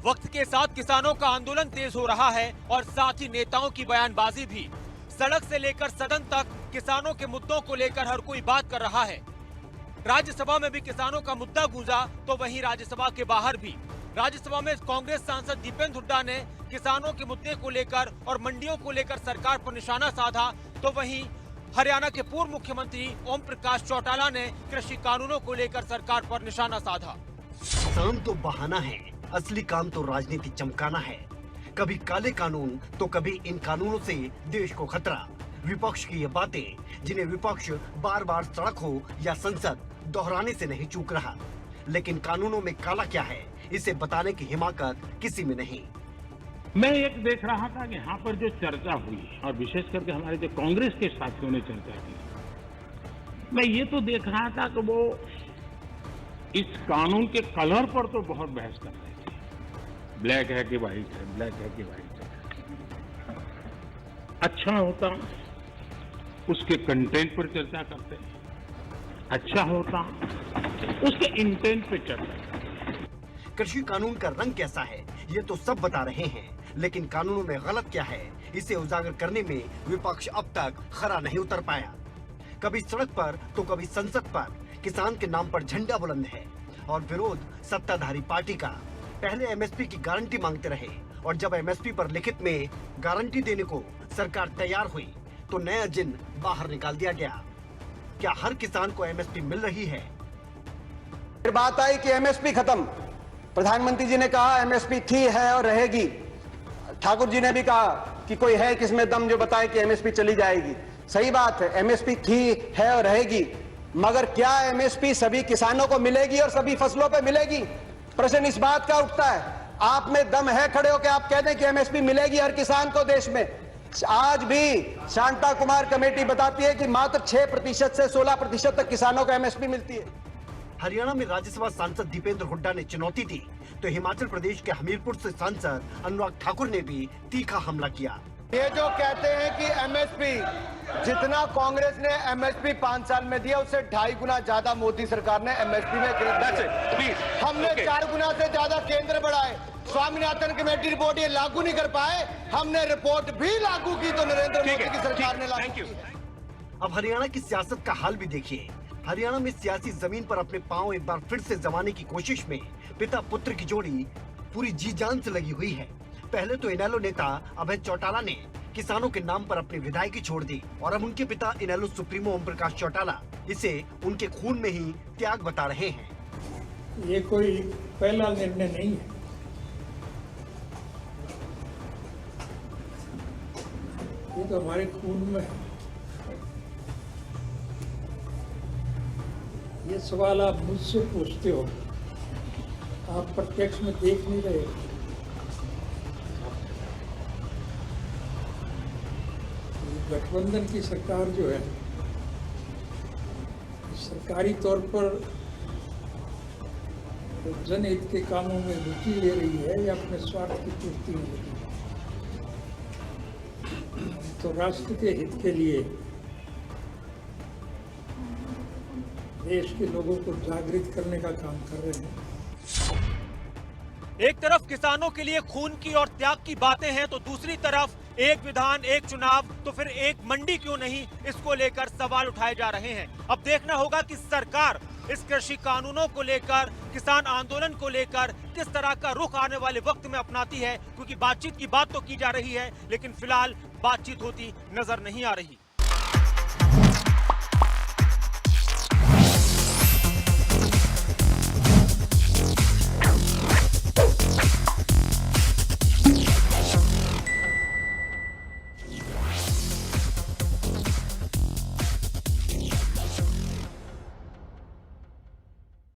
वक्त के साथ किसानों का आंदोलन तेज हो रहा है और साथ ही नेताओं की बयानबाजी भी। सड़क से लेकर सदन तक किसानों के मुद्दों को लेकर हर कोई बात कर रहा है। राज्यसभा में भी किसानों का मुद्दा गूंजा तो वहीं राज्यसभा के बाहर भी। राज्यसभा में कांग्रेस सांसद दीपेंद्र हुड्डा ने किसानों के मुद्दे को लेकर और मंडियों को लेकर सरकार पर निशाना साधा, तो वहीं हरियाणा के पूर्व मुख्यमंत्री ओम प्रकाश चौटाला ने कृषि कानूनों को लेकर सरकार पर निशाना साधा। किसान तो बहाना है, असली काम तो राजनीति चमकाना है। कभी काले कानून तो कभी इन कानूनों से देश को खतरा। विपक्ष की ये बातें जिन्हें विपक्ष बार बार सड़क हो या संसद दोहराने से नहीं चूक रहा, लेकिन कानूनों में काला क्या है इसे बताने की हिमाकत किसी में नहीं। मैं एक देख रहा था कि यहाँ पर जो चर्चा हुई और विशेष करके हमारे जो कांग्रेस के साथियों ने चर्चा की, मैं ये तो देख रहा था कि वो इस कानून के कलर पर तो बहुत बहस कर रहे थे। ब्लैक है कि व्हाइट है, ब्लैक है कि व्हाइट है। अच्छा होता उसके कंटेंट पर चर्चा करते, अच्छा होता उसके इंटेंट पर चर्चा। कृषि कानून का रंग कैसा है ये तो सब बता रहे हैं, लेकिन कानूनों में गलत क्या है इसे उजागर करने में विपक्ष अब तक खरा नहीं उतर पाया। कभी सड़क पर तो कभी संसद पर किसान के नाम पर झंडा बुलंद है और विरोध सत्ताधारी पार्टी का। पहले एमएसपी की गारंटी मांगते रहे और जब एमएसपी पर लिखित में गारंटी देने को सरकार तैयार हुई तो नया जिन बाहर निकाल दिया गया। क्या हर किसान को एमएसपी मिल रही है? फिर बात आई कि एमएसपी खत्म। प्रधानमंत्री जी ने कहा एमएसपी थी, है और रहेगी। ठाकुर जी ने भी कहा कि कोई है किसमें दम जो बताए कि एमएसपी चली जाएगी। सही बात है, एमएसपी थी, है और रहेगी, मगर क्या एमएसपी सभी किसानों को मिलेगी और सभी फसलों पे मिलेगी? प्रश्न इस बात का उठता है। आप में दम है खड़े होकर आप कह दें कि एमएसपी मिलेगी हर किसान को देश में? आज भी शांता कुमार कमेटी बताती है कि मात्र 6% से 16% तक किसानों को एमएसपी मिलती है। हरियाणा में राज्यसभा सांसद दीपेंद्र हुड्डा ने चुनौती दी तो हिमाचल प्रदेश के हमीरपुर से सांसद अनुराग ठाकुर ने भी तीखा हमला किया। ये जो कहते हैं कि एमएसपी, जितना कांग्रेस ने एमएसपी 5 साल में दिया उससे 2.5 गुना ज्यादा मोदी सरकार ने एमएसपी में खरीदा। हमने 4 गुना से ज्यादा केंद्र बढ़ाए। स्वामीनाथन कमेटी रिपोर्ट ये लागू नहीं कर पाए, हमने रिपोर्ट भी लागू की तो नरेंद्र मोदी की सरकार ने लागू की। अब हरियाणा की सियासत का हाल भी देखिए। हरियाणा में सियासी जमीन पर अपने पांव एक बार फिर से जमाने की कोशिश में पिता पुत्र की जोड़ी पूरी जी जान से लगी हुई है। पहले तो इनेलो नेता अभय चौटाला ने किसानों के नाम पर अपनी विधायकी छोड़ दी और अब उनके पिता इनेलो सुप्रीमो ओम प्रकाश चौटाला इसे उनके खून में ही त्याग बता रहे हैं। ये कोई पहला निर्णय नहीं है। ये तो हमारे खून में है। ये सवाल आप मुझसे पूछते हो, आप प्रत्यक्ष में देख नहीं रहे। गठबंधन की सरकार जो है सरकारी तौर पर जनहित के कामों में रुचि ले रही है या अपने स्वार्थ की पूर्ति में ले रही है, तो राष्ट्र के हित के लिए देश के लोगों को जागृत करने का काम कर रहे हैं। एक तरफ किसानों के लिए खून की और त्याग की बातें हैं तो दूसरी तरफ एक विधान, एक चुनाव, तो फिर एक मंडी क्यों नहीं, इसको लेकर सवाल उठाए जा रहे हैं। अब देखना होगा कि सरकार इस कृषि कानूनों को लेकर, किसान आंदोलन को लेकर किस तरह का रुख आने वाले वक्त में अपनाती है, क्योंकि बातचीत की बात तो की जा रही है लेकिन फिलहाल बातचीत होती नजर नहीं आ रही।